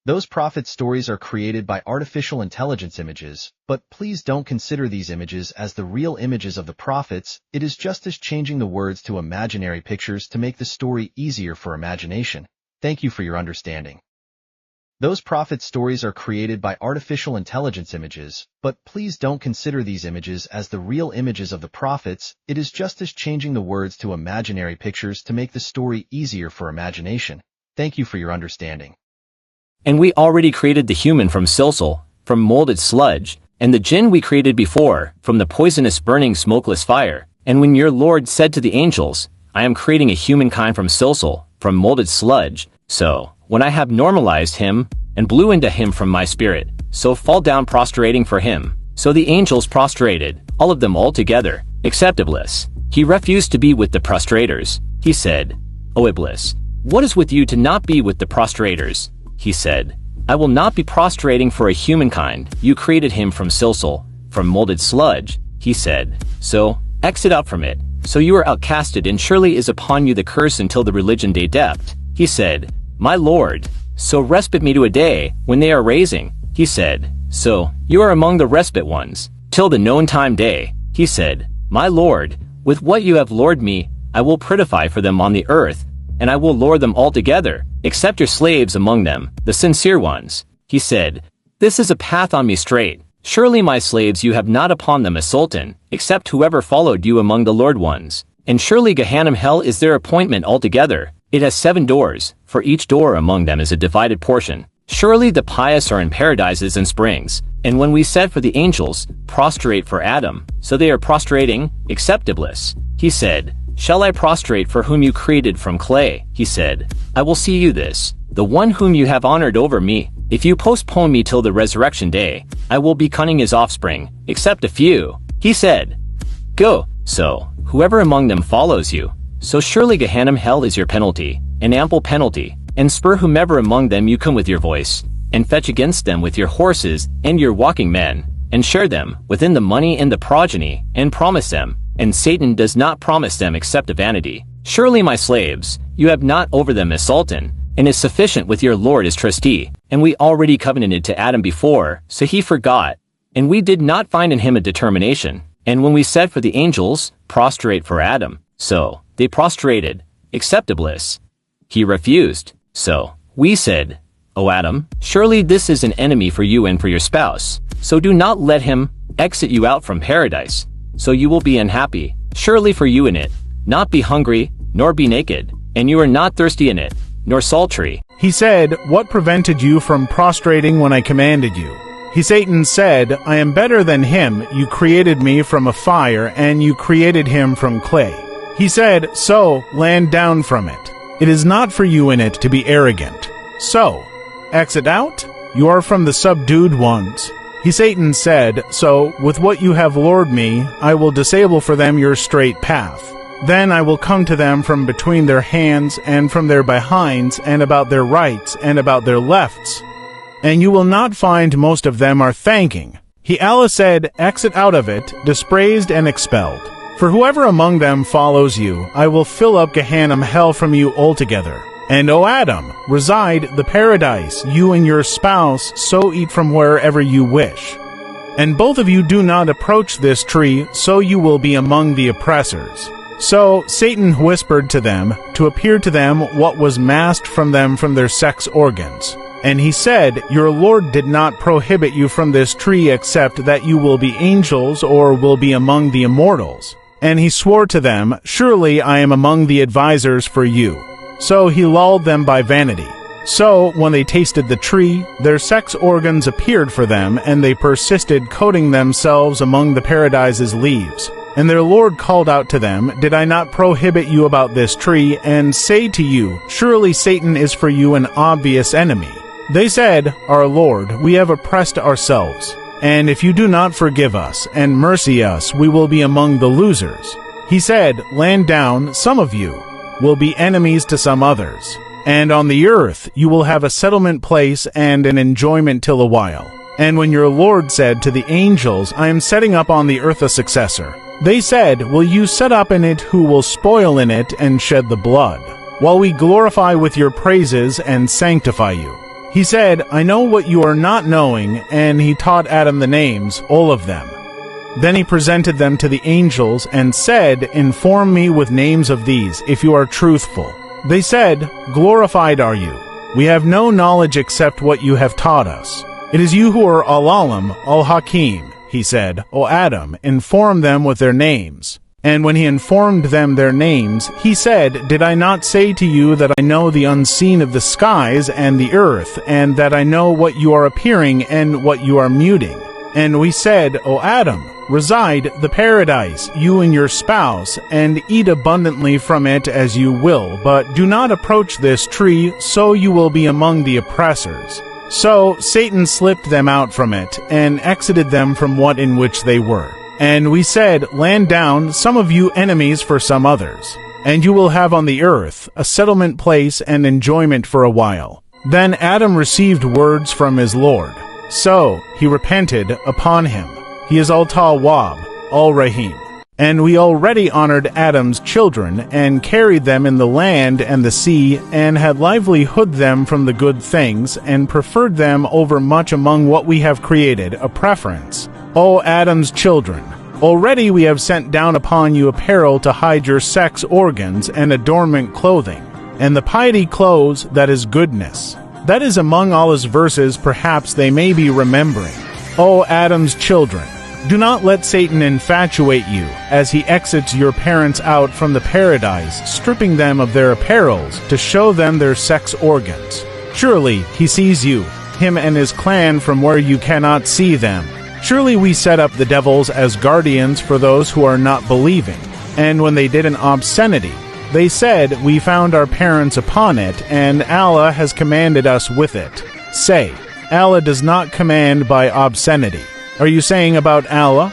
Those prophet stories are created by artificial intelligence images, but please don't consider these images as the real images of the prophets. It is just as changing the words to imaginary pictures to make the story easier for imagination. Thank you for your understanding. Those prophet stories are created by artificial intelligence images, but please don't consider these images as the real images of the prophets. It is just as changing the words to imaginary pictures to make the story easier for imagination. Thank you for your understanding. And we already created the human from silsal, from molded sludge, and the jinn we created before, from the poisonous burning smokeless fire. And when your Lord said to the angels, I am creating a humankind from silsal, from molded sludge, so, when I have normalized him, and blew into him from my spirit, so fall down prostrating for him. So the angels prostrated, all of them all together, except Iblis. He refused to be with the prostrators. He said, O Iblis, what is with you to not be with the prostrators? He said, I will not be prostrating for a humankind. You created him from silsal, from molded sludge. He said, so, exit out from it. So you are outcasted, and surely is upon you the curse until the religion day depth. He said, My Lord, so respite me to a day when they are raising. He said, so, you are among the respite ones, till the known time day. He said, My Lord, with what you have lured me, I will prettify for them on the earth, and I will lure them altogether, except your slaves among them, the sincere ones. He said, This is a path on me straight. Surely my slaves you have not upon them a sultan, except whoever followed you among the lured ones. And surely Gehenna hell is their appointment altogether. It has 7 doors, for each door among them is a divided portion. Surely the pious are in paradises and springs. And when we said for the angels, prostrate for Adam, so they are prostrating, except Iblis. He said, Shall I prostrate for whom you created from clay? He said, I will see you this, the one whom you have honored over me. If you postpone me till the resurrection day, I will be cunning his offspring, except a few. He said, Go, so, whoever among them follows you. So surely Gehenna hell is your penalty, an ample penalty, and spur whomever among them you come with your voice, and fetch against them with your horses and your walking men, and share them within the money and the progeny, and promise them. And Satan does not promise them except a vanity. Surely my slaves, you have not over them as sultan, and is sufficient with your Lord as trustee. And we already covenanted to Adam before, so he forgot, and we did not find in him a determination. And when we said for the angels, prostrate for Adam, so, they prostrated, except Iblis. He refused, so, we said, O Adam, surely this is an enemy for you and for your spouse, so do not let him exit you out from paradise. So you will be unhappy, surely for you in it, not be hungry, nor be naked, and you are not thirsty in it, nor sultry. He said, What prevented you from prostrating when I commanded you? Satan said, I am better than him. You created me from a fire, and you created him from clay. He said, So, land down from it. It is not for you in it to be arrogant. So, exit out? You are from the subdued ones. Satan said, So, with what you have lured me, I will disable for them your straight path. Then I will come to them from between their hands, and from their behinds, and about their rights, and about their lefts. And you will not find most of them are thanking. Allah said, Exit out of it, dispraised and expelled. For whoever among them follows you, I will fill up Gehenna hell from you altogether. And O Adam, reside the paradise, you and your spouse, so eat from wherever you wish. And both of you do not approach this tree, so you will be among the oppressors. So Satan whispered to them, to appear to them what was masked from them from their sex organs. And he said, Your Lord did not prohibit you from this tree except that you will be angels or will be among the immortals. And he swore to them, Surely I am among the advisors for you. So he lulled them by vanity. So, when they tasted the tree, their sex organs appeared for them, and they persisted coating themselves among the paradise's leaves. And their Lord called out to them, Did I not prohibit you about this tree, and say to you, Surely Satan is for you an obvious enemy? They said, Our Lord, we have oppressed ourselves. And if you do not forgive us, and mercy us, we will be among the losers. He said, Land down, some of you will be enemies to some others. And on the earth you will have a settlement place and an enjoyment till a while. And when your Lord said to the angels, I am setting up on the earth a successor, they said, Will you set up in it who will spoil in it and shed the blood, while we glorify with your praises and sanctify you? He said, I know what you are not knowing, and he taught Adam the names, all of them. Then he presented them to the angels and said, Inform me with names of these, if you are truthful. They said, Glorified are you. We have no knowledge except what you have taught us. It is you who are Al-Alim, Al-Hakim. He said, O Adam, inform them with their names. And when he informed them their names, he said, Did I not say to you that I know the unseen of the skies and the earth, and that I know what you are appearing and what you are muting? And we said, O Adam, reside the paradise, you and your spouse, and eat abundantly from it as you will, but do not approach this tree, so you will be among the oppressors. So Satan slipped them out from it, and exited them from what in which they were. And we said, Land down, some of you enemies for some others, and you will have on the earth a settlement place and enjoyment for a while. Then Adam received words from his Lord. So he repented upon him. He is Al-Tawwab, Al-Rahim. And we already honored Adam's children, and carried them in the land and the sea, and had livelihood them from the good things, and preferred them over much among what we have created, a preference. O Adam's children, already we have sent down upon you apparel to hide your sex organs, and adornment clothing, and the piety clothes that is goodness. That is among Allah's verses, perhaps they may be remembering. O Adam's children, do not let Satan infatuate you, as he exits your parents out from the paradise, stripping them of their apparels, to show them their sex organs. Surely he sees you, him and his clan, from where you cannot see them. Surely we set up the devils as guardians for those who are not believing. And when they did an obscenity, they said, We found our parents upon it, and Allah has commanded us with it. Say, Allah does not command by obscenity. Are you saying about Allah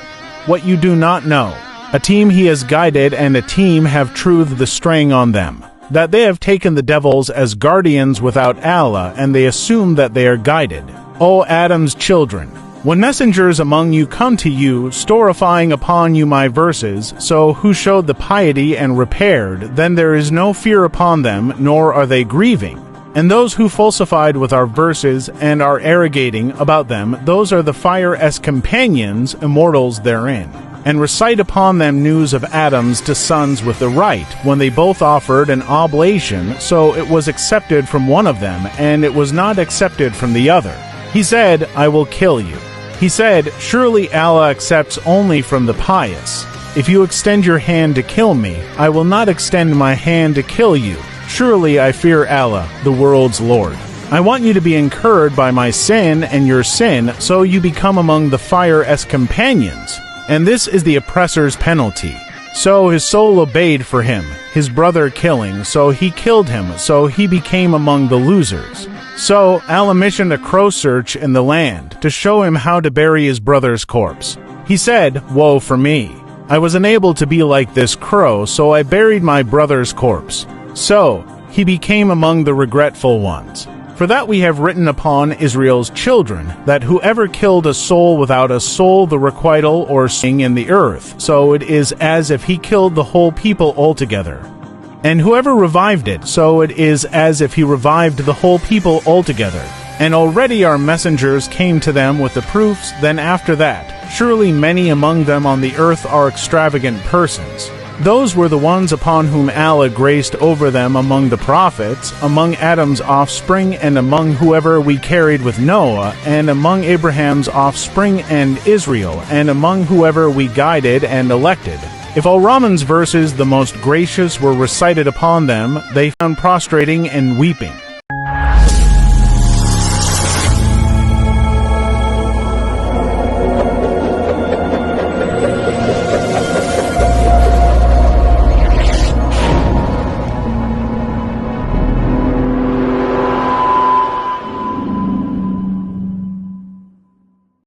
what you do not know? A team he has guided, and a team have truthed the string on them, that they have taken the devils as guardians without Allah, and they assume that they are guided. O Adam's children, when messengers among you come to you, storifying upon you my verses, so who showed the piety and repaired, then there is no fear upon them, nor are they grieving. And those who falsified with our verses and are arrogating about them, those are the fire as companions, immortals therein. And recite upon them news of Adam's to sons with the right, when they both offered an oblation, so it was accepted from one of them, and it was not accepted from the other. He said, I will kill you. He said, Surely Allah accepts only from the pious. If you extend your hand to kill me, I will not extend my hand to kill you. Surely I fear Allah, the world's Lord. I want you to be incurred by my sin and your sin, so you become among the fire as companions. And this is the oppressor's penalty. So his soul obeyed for him, his brother killing, so he killed him, so he became among the losers. So Allah missioned a crow search in the land, to show him how to bury his brother's corpse. He said, Woe for me! I was unable to be like this crow, so I buried my brother's corpse. So he became among the regretful ones. For that we have written upon Israel's children, that whoever killed a soul without a soul, the requital or sing in the earth, so it is as if he killed the whole people altogether. And whoever revived it, so it is as if he revived the whole people altogether. And already our messengers came to them with the proofs, then after that, surely many among them on the earth are extravagant persons. Those were the ones upon whom Allah graced over them among the prophets, among Adam's offspring, and among whoever we carried with Noah, and among Abraham's offspring and Israel, and among whoever we guided and elected. If Al-Rahman's verses, the most gracious, were recited upon them, they found prostrating and weeping.